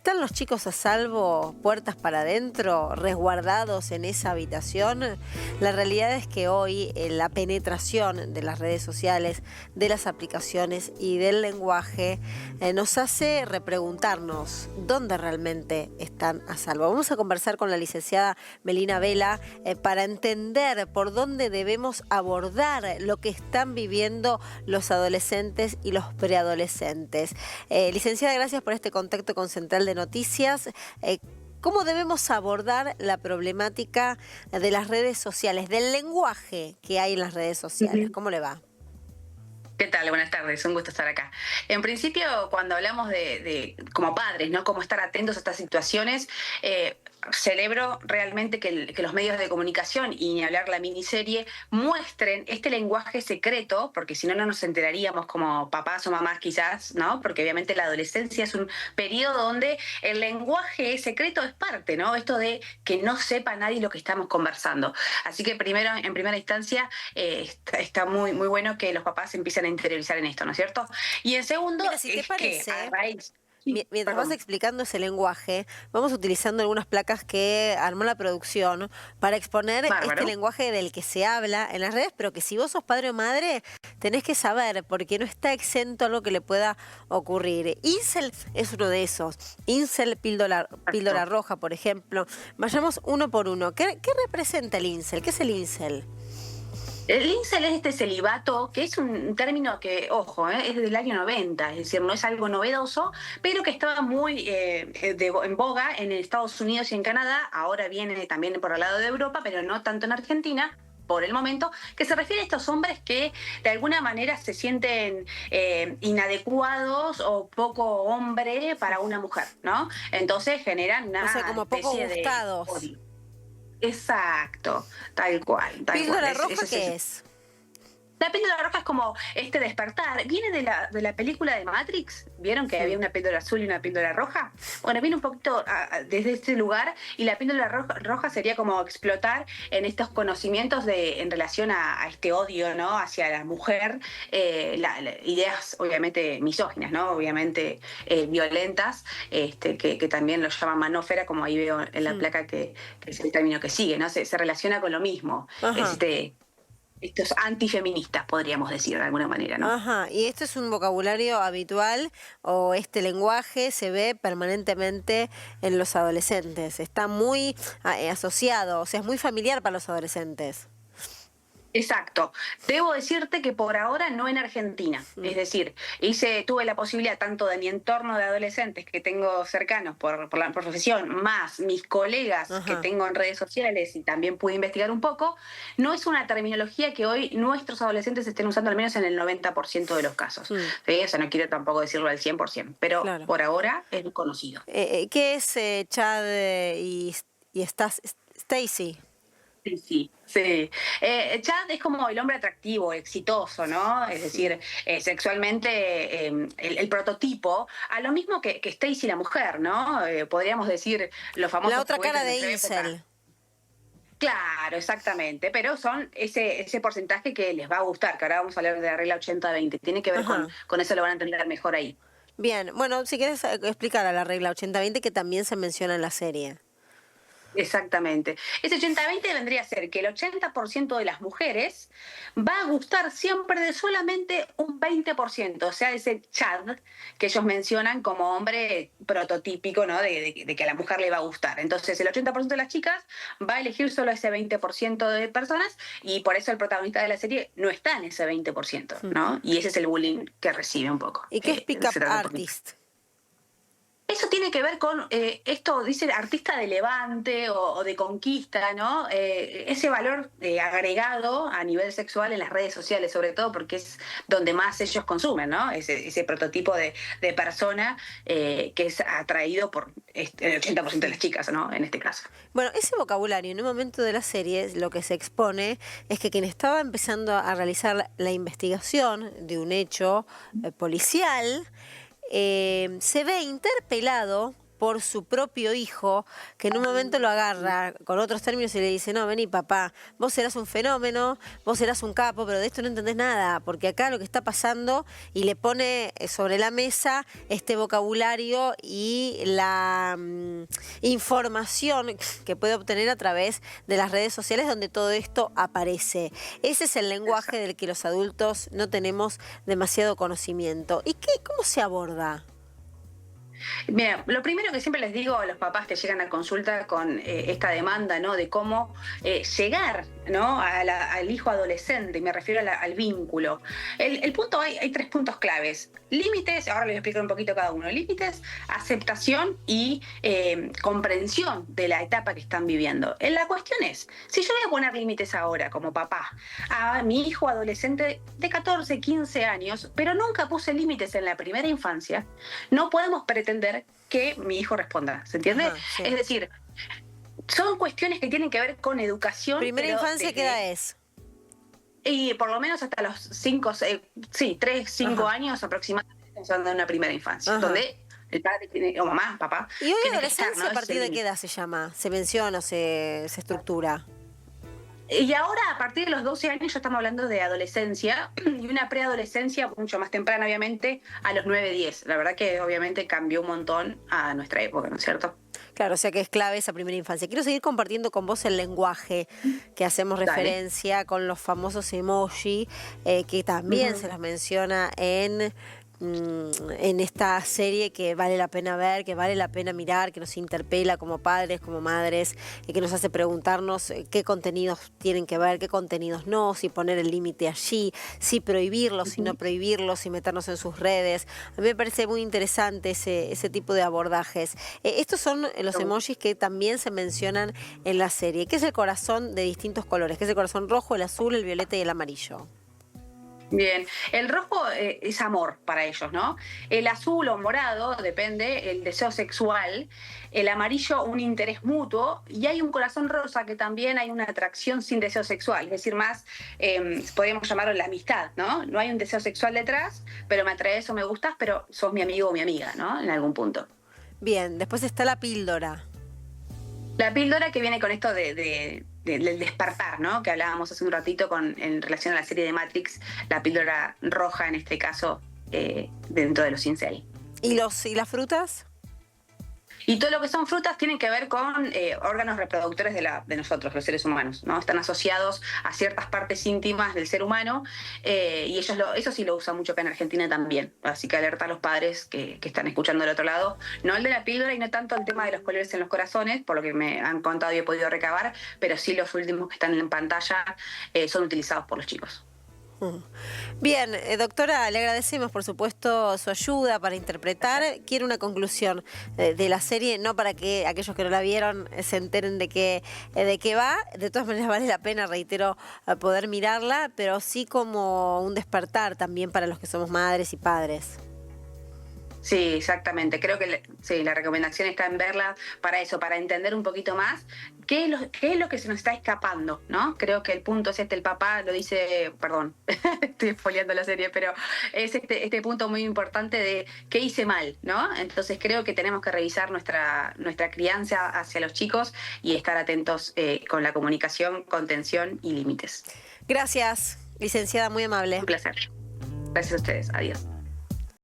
¿Están los chicos a salvo, puertas para adentro, resguardados en esa habitación? La realidad es que hoy la penetración de las redes sociales, de las aplicaciones y del lenguaje nos hace repreguntarnos dónde realmente están a salvo. Vamos a conversar con la licenciada Melina Vela para entender por dónde debemos abordar lo que están viviendo los adolescentes y los preadolescentes. Licenciada, gracias por este contacto con Central de Noticias. ¿Cómo debemos abordar la problemática de las redes sociales, del lenguaje que hay en las redes sociales? ¿Cómo le va? ¿Qué tal? Buenas tardes, un gusto estar acá. En principio, cuando hablamos de como padres, ¿no? Cómo estar atentos a estas situaciones, celebro realmente que los medios de comunicación, y ni hablar la miniserie, muestren este lenguaje secreto, porque si no, no nos enteraríamos como papás o mamás quizás, ¿no? Porque obviamente la adolescencia es un periodo donde el lenguaje secreto es parte, ¿no? Esto de que no sepa nadie lo que estamos conversando. Así que primero, en primera instancia, está muy, muy bueno que los papás empiecen a interiorizar en esto, ¿no es cierto? Y en segundo, Mira, si te es que parece, a raíz... mientras vas Perdón. explicando ese lenguaje, vamos utilizando algunas placas que armó la producción para exponer este Bárbaro. lenguaje del que se habla en las redes, pero que si vos sos padre o madre, tenés que saber, porque no está exento a algo que le pueda ocurrir. Incel es uno de esos. Incel, píldora roja, por ejemplo. Vayamos uno por uno. ¿Qué representa el incel? ¿Qué es el incel? El incel es este celibato, que es un término que, ojo, es del año 90, es decir, no es algo novedoso, pero que estaba muy en boga en Estados Unidos y en Canadá. Ahora viene también por el lado de Europa, pero no tanto en Argentina por el momento, que se refiere a estos hombres que de alguna manera se sienten inadecuados o poco hombre para una mujer, ¿no? Entonces generan O sea, una como poco especie de gustados. odio. Exacto, tal cual, tal cual. ¿Píldora roja Ese es qué es? La píldora roja es como este despertar. Viene de la película de Matrix. ¿Vieron que había una píldora azul y una píldora roja? Bueno, viene un poquito desde este lugar, y la píldora roja sería como explotar en estos conocimientos en relación a este odio, ¿no? Hacia la mujer, ideas obviamente misóginas, ¿no? Obviamente violentas, que también lo llaman manófera, como ahí veo en la placa que es el término que sigue, ¿no? Se relaciona con lo mismo. Ajá. Estos antifeministas, podríamos decir de alguna manera, ¿no? Ajá, ¿y esto es un vocabulario habitual o este lenguaje se ve permanentemente en los adolescentes? Está muy asociado, o sea, es muy familiar para los adolescentes. Exacto. Debo decirte que por ahora no en Argentina. Es decir, tuve la posibilidad tanto de mi entorno de adolescentes que tengo cercanos por la profesión, más mis colegas que Ajá. tengo en redes sociales, y también pude investigar un poco. No es una terminología que hoy nuestros adolescentes estén usando, al menos en el 90% de los casos. ¿Sí? O sea, no quiero tampoco decirlo al 100%, pero Claro. por ahora es conocido. ¿Qué es Chad y Stacy? Sí, sí, sí. Chad es como el hombre atractivo, exitoso, ¿no? Es decir, sexualmente el prototipo, a lo mismo que Stacy la mujer, ¿no? Podríamos decir los La famosos otra cara juguetes de de nuestra época. incel. Claro, exactamente, pero son ese porcentaje que les va a gustar, que ahora vamos a hablar de la regla 80-20, tiene que ver Ajá. con eso, lo van a entender mejor ahí. Bien, bueno, si quieres explicar a la regla 80-20 que también se menciona en la serie. Exactamente. Ese 80-20 vendría a ser que el 80% de las mujeres va a gustar siempre de solamente un 20%, o sea, ese Chad que ellos mencionan como hombre prototípico, ¿no? De que a la mujer le va a gustar. Entonces, el 80% de las chicas va a elegir solo ese 20% de personas, y por eso el protagonista de la serie no está en ese 20%, ¿no? Y ese es el bullying que recibe un poco. ¿Y qué es Pick Up Se trata un poquito. Artist? Eso tiene que ver con esto, dice artista de levante o de conquista, ¿no? Ese valor agregado a nivel sexual en las redes sociales, sobre todo porque es donde más ellos consumen, ¿no? Ese prototipo de persona que es atraído por el 80% de las chicas, ¿no? En este caso. Bueno, ese vocabulario en un momento de la serie lo que se expone es que quien estaba empezando a realizar la investigación de un hecho policial se ve interpelado por su propio hijo, que en un momento lo agarra con otros términos y le dice, no, vení papá, vos serás un fenómeno, vos serás un capo, pero de esto no entendés nada, porque acá lo que está pasando, y le pone sobre la mesa este vocabulario y la información que puede obtener a través de las redes sociales donde todo esto aparece. Ese es el lenguaje del que los adultos no tenemos demasiado conocimiento. ¿Y cómo se aborda? Mira, lo primero que siempre les digo a los papás que llegan a consulta con esta demanda, ¿no? De cómo llegar, ¿no? Al hijo adolescente, y me refiero al vínculo. El punto, hay 3 puntos claves. Límites, ahora les voy a explicar un poquito cada uno. Límites, aceptación y comprensión de la etapa que están viviendo. La cuestión es, si yo voy a poner límites ahora como papá a mi hijo adolescente de 14, 15 años, pero nunca puse límites en la primera infancia, no podemos pretender que mi hijo responda, ¿se entiende? Ajá, sí. Es decir, son cuestiones que tienen que ver con educación. ¿Primera infancia qué edad es? Y por lo menos hasta los 5, 3, 5 años aproximadamente, estamos hablando de una primera infancia, donde el padre tiene, o mamá, papá. ¿Y hoy tiene que estar, adolescencia ¿no? a partir de qué edad se llama? ¿Se menciona o se estructura? Y ahora, a partir de los 12 años, ya estamos hablando de adolescencia y una preadolescencia mucho más temprana, obviamente, a los 9, 10. La verdad que obviamente cambió un montón a nuestra época, ¿no es cierto? Claro, o sea que es clave esa primera infancia. Quiero seguir compartiendo con vos el lenguaje que hacemos referencia con los famosos emoji, que también se los menciona en esta serie que vale la pena ver, que vale la pena mirar, que nos interpela como padres, como madres, y que nos hace preguntarnos qué contenidos tienen que ver, qué contenidos no, si poner el límite allí, si prohibirlos, si no prohibirlos, si meternos en sus redes. A mí me parece muy interesante ese tipo de abordajes. Estos son los emojis que también se mencionan en la serie. ¿Qué es el corazón de distintos colores? ¿Qué es el corazón rojo, el azul, el violeta y el amarillo? Bien, el rojo es amor para ellos, ¿no? El azul o morado, depende, el deseo sexual, el amarillo un interés mutuo, y hay un corazón rosa que también hay una atracción sin deseo sexual, es decir, más, podríamos llamarlo la amistad, ¿no? No hay un deseo sexual detrás, pero me atraes o me gustas, pero sos mi amigo o mi amiga, ¿no? En algún punto. Bien, después está la píldora. La píldora que viene con esto del despertar, ¿no? Que hablábamos hace un ratito en relación a la serie de Matrix, la píldora roja en este caso, dentro de los incel. ¿Y las frutas? Y todo lo que son frutas tienen que ver con órganos reproductores de nosotros, los seres humanos, ¿no? Están asociados a ciertas partes íntimas del ser humano, y eso sí lo usan mucho acá en Argentina también. Así que alerta a los padres que están escuchando del otro lado, no el de la píldora y no tanto el tema de los colores en los corazones, por lo que me han contado y he podido recabar, pero sí los últimos que están en pantalla son utilizados por los chicos. Bien, doctora, le agradecemos por supuesto su ayuda para interpretar. Quiero una conclusión de la serie, no para que aquellos que no la vieron se enteren de qué va. De todas maneras vale la pena, reitero, poder mirarla, pero sí como un despertar también para los que somos madres y padres. Sí, exactamente. Creo que la recomendación está en verla para eso, para entender un poquito más qué es lo que se nos está escapando, ¿no? Creo que el punto es el papá lo dice, perdón, estoy spoileando la serie, pero es este punto muy importante de qué hice mal, ¿no? Entonces creo que tenemos que revisar nuestra crianza hacia los chicos y estar atentos con la comunicación, contención y límites. Gracias, licenciada, muy amable. Un placer. Gracias a ustedes. Adiós.